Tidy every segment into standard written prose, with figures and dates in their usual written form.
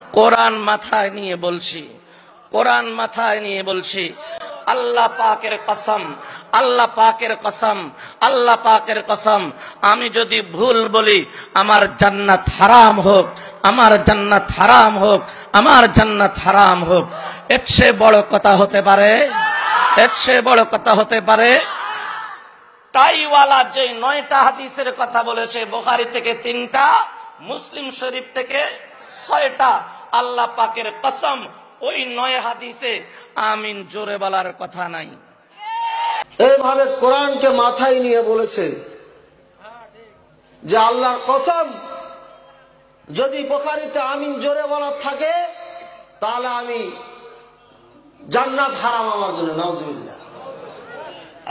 কোরআন মাথায় নিয়ে বলছি, কোরআন মাথায় নিয়ে বলছি, আল্লাহ পাকের কসম, আল্লাহ পাকের কসম, আল্লাহ পাকের কসম, আমি যদি ভুল বলি আমার জান্নাত হারাম হোক, আমার জান্নাত হারাম হোক, আমার জান্নাত হারাম হোক। এর চেয়ে বড় কথা হতে পারে? এর চেয়ে বড় কথা হতে পারে? টাইওয়ালা যে 9টা হাদিসের কথা বলেছে, বুখারী থেকে 3টা, মুসলিম শরীফ থেকে 6টা, আল্লাহ পাকের কসম ওই 9 হাদিসে আমিন জোরে বলার কথা নাই। এইভাবে কোরআনকে মাথায় নিয়ে বলেছে যে আল্লাহর কসম, যদি বুখারীতে আমিন জোরে বলার থাকে তাহলে আমি জান্নাত হারাম আমার জন্য। নাউজুবিল্লাহ।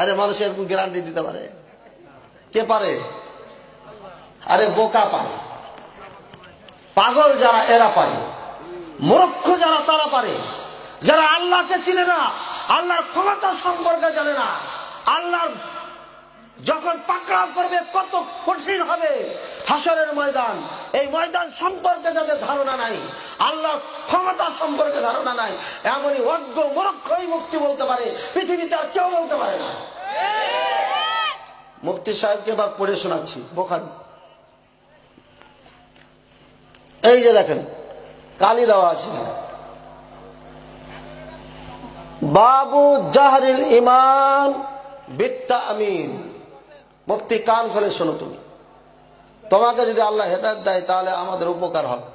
আরে মানুষ এরকম গ্যারান্টি দিতে পারে? কে পারে? আরে বোকা পারে, পাগল যারা এরা পারে, মূর্খ যারা তারা পারে, যারা আল্লাহকে চিনে না, আল্লাহর ক্ষমতা সম্পর্কে জানে না, আল্লাহর যখন পাকড়াও করবে কত কঠিন হবে হাসরের ময়দান, এই ময়দান সম্পর্কে যাদের ধারণা নাই, আল্লাহর ক্ষমতা সম্পর্কে ধারণা নাই, এমনই অজ্ঞ মূর্খই মুক্তি বলতে পারে, পৃথিবীতে আর কেউ বলতে পারে না। মুফতি সাহেবকে এবার পড়ে শোনাচ্ছি বুখারী। এই যে দেখেন কালি দেওয়া আছে, বাবু জাহরিল ইমাম বিত্তামিন। মুফতি কান খুলে শোনো, তুমি, তোমাকে যদি আল্লাহ হেদায়েত দেয় তাহলে আমাদের উপকার হবে,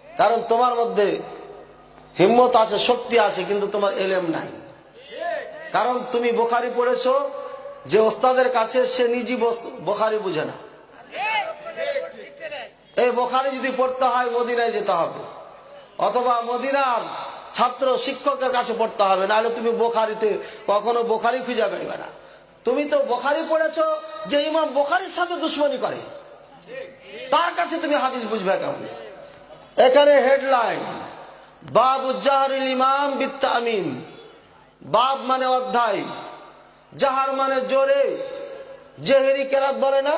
কারণ তোমার মধ্যে হিম্মত আছে, শক্তি আছে, কিন্তু তোমার এলেম নাই। কারণ তুমি বুখারী পড়েছো, যে ওস্তাদের কাছে সে নিজে বুখারী বুঝে না। এই বুখারী যদি পড়তে হয় মদিনায় যেতে হবে, অথবা মদিনার ছাত্র শিক্ষকের কাছে পড়তে হবে, নাহলে তুমি বুখারীতে কখনো বুখারী খুঁজে পাবে না। তুমি তো বুখারী পড়েছো যে ইমাম বুখারীর সাথে দুশমনি করে, তার কাছে তুমি হাদিস বুঝবে কেমন? এখানে হেডলাইন, বাবু জাহরিল ইমাম বিত্তামিন। বাব মানে অধ্যায়, জাহার মানে জোরে, জেহেরি কেরাত বলে না?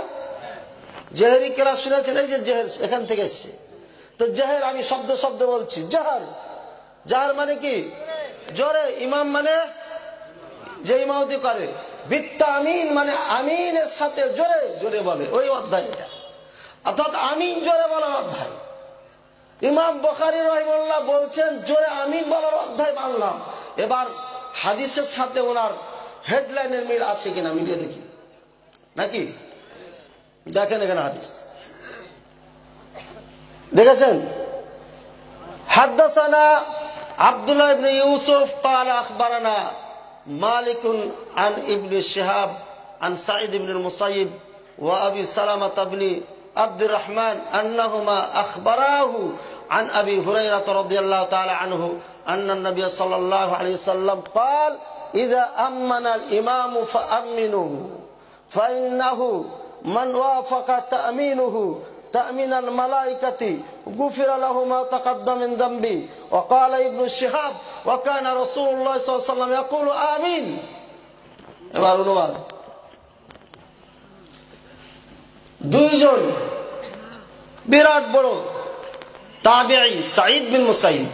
জেহেরি কেরাত শুনেছেন? এই যে জেহের এখান থেকে এসছে, তো জেহের আমি শব্দ শব্দ বলছি। জাহার, জাহার মানে কি? জোরে। ইমাম মানে যে ইমামতি করে। বিত্তামিন মানে আমিনের সাথে জোরে জোরে বলে, ওই অধ্যায় এটা, অর্থাৎ আমিন জোরে বলার অধ্যায়। ইমাম বুখারী রাহিমাহুল্লাহ বলছেন জোরে আমিন বলার অধ্যায় বাংলাম। এবার হাদিসের সাথে ওনার হেডলাইনের মিল আছে কিনা মিলিয়ে দেখি, নাকি? দেখেন এখানে হাদিস দেখেছেন, হাদাসানা আব্দুল্লাহ ইবনে ইউসুফ قال اخبرنا مالك عن ابن شهاب عن سعيد بن المسيب وابي سلمة بن عبد الرحمن انهما اخبراه عن ابي هريرة رضي الله تعالى عنه ان النبي صلى الله عليه وسلم قال اذا امن الامام فامنوا فانه من وافق تامينه تأمين الملائكة غفر له ما تقدم من ذنبه وقال ابن شهاب وكان رسول الله صلى الله عليه وسلم يقول آمين। এবার অনুবাদ, দুইজন বিরাট বড় তাবিঈ, সাঈদ বিন মুসাইয়িব,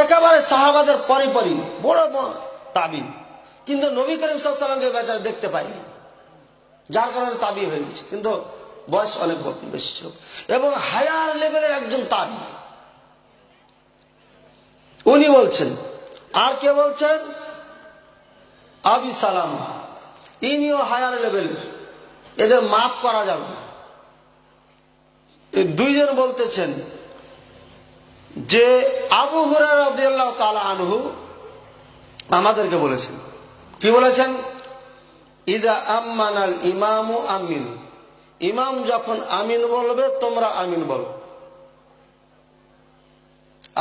একেবারে সাহাবাদের পরিপরি বড় বড় তাবিঈ, কিন্তু নবী করিম সাল্লাল্লাহু আলাইহি ওয়াসাল্লামকে বেচারা দেখতে পায়নি, যার কারণে তাবিঈ হয়ে গেছে, কিন্তু বয়স অনেক বেশি ছিল এবং হায়ার লেভেলের একজন তাবিঈ। উনি বলছেন, আর কে বলছেন? আবি সালামা, ইনিও হায়ার লেভেলের, এদের মাফ করা যাবে না। এই দুইজন বলতেছেন যে আবু হুরায়রা রাদিয়াল্লাহু তাআলা আনহু আমাদেরকে বলেছেন, কি বলেছেন? ইযা আম্মানাল ইমামু আমিন, ইমাম যখন আমিন বলবে তোমরা আমিন বলো।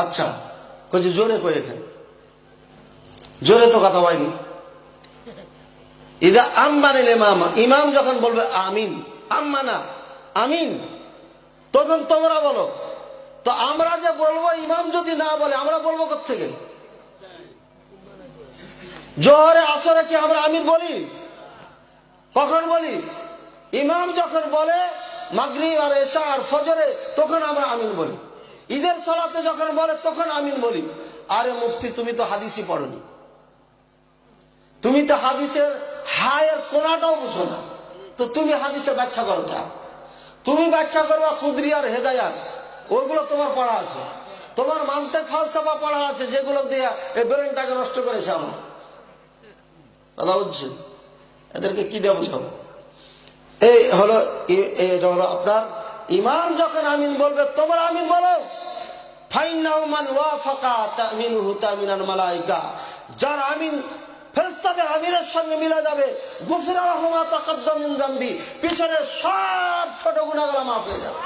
আচ্ছা, কইছে জোরে কই, এখানে জোরে তো কথা হয়নি। ইদা আম্মানিল ইমাম, ইমাম যখন বলবে আমিন, আম্মানা আমিন, তখন তোমরা বলো। তো আমরা যে বলবো, ইমাম যদি না বলে আমরা বলবো কোত্থেকে? জোহরে আসরে কি আমরা আমিন বলি? কখন বলি? ইমাম যখন বলে মাগরিব আর এশা আর ফজরে, তখন আমরা আমিন বলি। ঈদের সালাতে যখন বলে তখন আমিন বলি। আরে মুফতি, তুমি তো হাদিসই পড়নি, তুমি তো হাদিসের হায়ের কোনাটাও বুঝো না, তো তুমি হাদিসের ব্যাখ্যা করো কেন? তুমি ব্যাখ্যা করবা কুদরিয়ার হেদায়াত, ওইগুলো তোমার পড়া আছে, তোমার মানতে ফালসাফা পড়া আছে, যেগুলো দিয়ে এই ব্রেনটাকে নষ্ট করেছে আমার। কথা বুঝছেন? এদেরকে কি দিয়ে বুঝাবো? এই হলো আপনার ইমাম যখন আমিন বলবে তোমরা আমিন বলো। ফাইন্নাহু মান ওয়াফাকা তামিনুহু তামিনাল মালায়েকা, যার আমিন ফেরেশতাদের আমিনের সঙ্গে মিলে যাবে, গুফিরা লাহু মা তাকাদ্দাম মিন যামবি, পিছনের সব ছোট গুনাহগুলো মাফ হয়ে যাবে।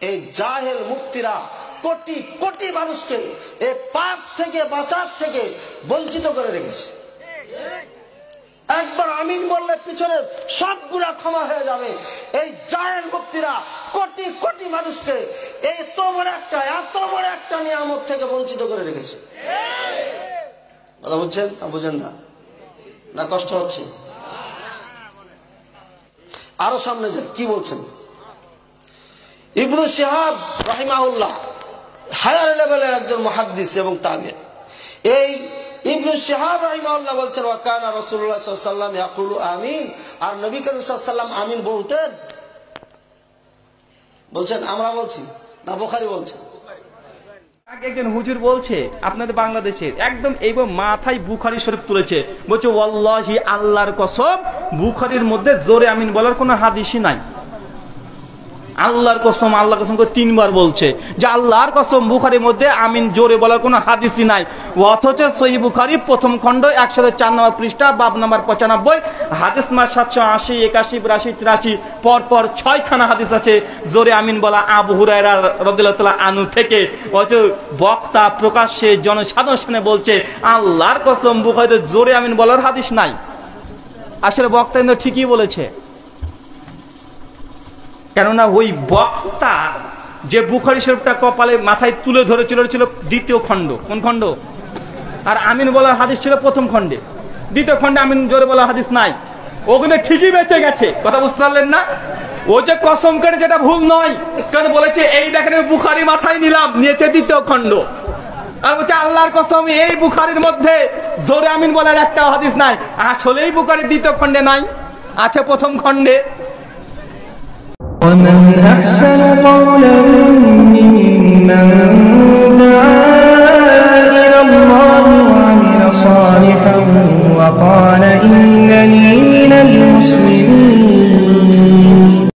এই জাহেল মুফতিরা কোটি কোটি মানুষকে এই পাপ থেকে বাঁচার থেকে বঞ্চিত করে রেখেছে। একবার আমিন বললে পিছনের সব গুনাহ ক্ষমা হয়ে যাবে। এই জাহেল মুফতিরা কোটি কোটি মানুষকে এই এত বড় একটা নিয়ামত থেকে বঞ্চিত করে রেখেছে। কথা বুঝছেন না? বুঝেন না? না কষ্ট হচ্ছে? আরো সামনে যাই, কি বলছেন? ইবনে শিহাব রাহিমাহুল্লাহ হায়ার লেভেলের একজন মুহাদ্দিস এবং তাবিঈ। এই ইবনে শিহাব রাহিমাহুল্লাহ বলছেন, ওয়া কানা রাসূলুল্লাহ সাল্লাল্লাহু আলাইহি ওয়াসাল্লাম ইয়াকুলু আমিন, আর নবী করিম সাল্লাল্লাহু আলাইহি ওয়াসাল্লাম আমিন বলতেন। বলছেন আমরা বলছি না বুখারী বলছেন? একজন হুজুর বলছে আপনাদের বাংলাদেশের একদম এইবার মাথায় বুখারী শরীফ তুলেছে, বলছে ওয়াল্লাহি আল্লাহর কসম বুখারীর মধ্যে জোরে আমিন বলার কোনো হাদিসই নাই। আল্লাহর কসম, আল্লাহর কসম করে 3 বার বলছে যে আল্লাহর কসম বুখারীর মধ্যে আমিন জোরে বলার কোনো হাদিসই নাই। অথচ সহিহ বুখারী প্রথম খণ্ড 104 নম্বর পৃষ্ঠা, বাব নম্বর 95, হাদিস নাম্বার 780, 81, 82, 83 পরপর 6খানা হাদিস আছে জোরে আমিন বলা আবু হুরায়রা রাদিয়াল্লাহু তাআলা আনহু থেকে। অথচ বক্তা প্রকাশ্যে জনসাধারণের সামনে বলছে আল্লাহর কসম বুখারীতে জোরে আমিন বলার হাদিস নাই। আসলে বক্তা কিন্তু ঠিকই বলেছে, কেননা ওই বক্তা যে বুখারী শরীফটা কপালে মাথায় তুলে ধরেছিল ছিল 2য় খণ্ড। কোন খণ্ড? আর আমিন বলার হাদিস ছিল 1ম খণ্ডে। 2য় খণ্ডে আমিন জোরে বলার হাদিস নাই। ও কিন্তু ঠিকই বেঁচে গেছে। কথা বুঝতে পারলেন না? ও যে কসম করে যেটা ভুল নয়, কারণ বলেছে এই দেখেন বুখারী মাথায় নিলাম, নিয়েছে 2য় খণ্ড, আর বলছে আল্লাহর কসম এই বুখারীর মধ্যে জোরে আমিন বলার একটা হাদিস নাই। আসলেই বুখারীর 2য় খণ্ডে নাই, আছে 1ম খণ্ডে। ومن أحسن قولا ممن دعا إلى الله وعمل صالحا وقال إنني من المسلمين